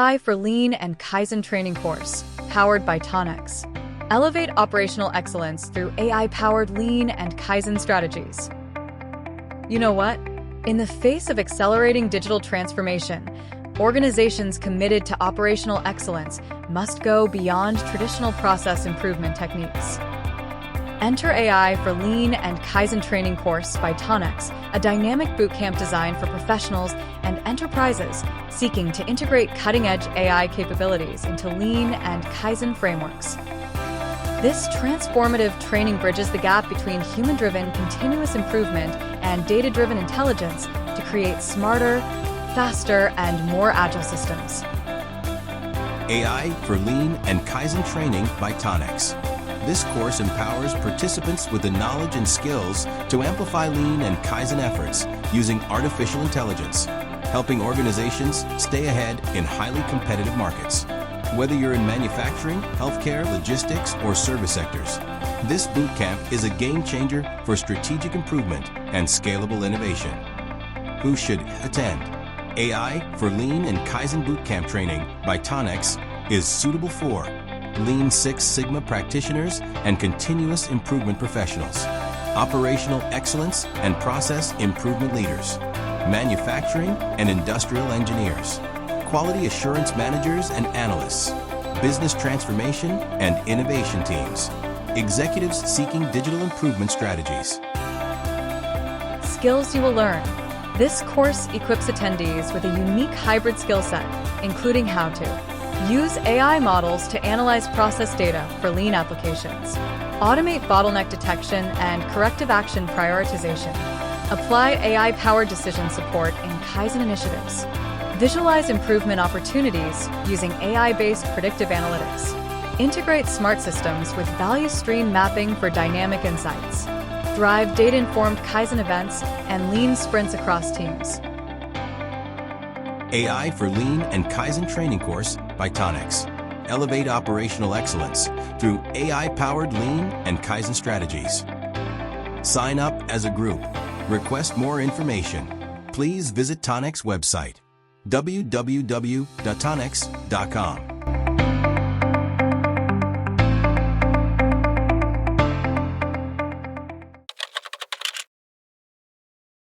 AI for Lean and Kaizen training course, powered by Tonex. Elevate operational excellence through AI-powered Lean and Kaizen strategies. You know what? In the face of accelerating digital transformation, organizations committed to operational excellence must go beyond traditional process improvement techniques. Enter AI for Lean and Kaizen training course by Tonex, a dynamic bootcamp designed for professionals and enterprises seeking to integrate cutting-edge AI capabilities into Lean and Kaizen frameworks. This transformative training bridges the gap between human-driven continuous improvement and data-driven intelligence to create smarter, faster, and more agile systems. AI for Lean and Kaizen training by Tonex. This course empowers participants with the knowledge and skills to amplify Lean and Kaizen efforts using artificial intelligence, helping organizations stay ahead in highly competitive markets. Whether you're in manufacturing, healthcare, logistics, or service sectors, this bootcamp is a game changer for strategic improvement and scalable innovation. Who should attend? AI for Lean and Kaizen bootcamp training by Tonex is suitable for Lean Six Sigma practitioners and continuous improvement professionals, operational excellence and process improvement leaders, manufacturing and industrial engineers, quality assurance managers and analysts, business transformation and innovation teams, executives seeking digital improvement strategies. Skills you will learn. This course equips attendees with a unique hybrid skill set, including how to use AI models to analyze process data for Lean applications, automate bottleneck detection and corrective action prioritization, apply AI-powered decision support in Kaizen initiatives, visualize improvement opportunities using AI-based predictive analytics, integrate smart systems with value stream mapping for dynamic insights, drive data-informed Kaizen events and Lean sprints across teams. AI for Lean and Kaizen training course by Tonex. Elevate operational excellence through AI-powered Lean and Kaizen strategies. Sign up as a group. Request more information. Please visit Tonex website, www.tonex.com.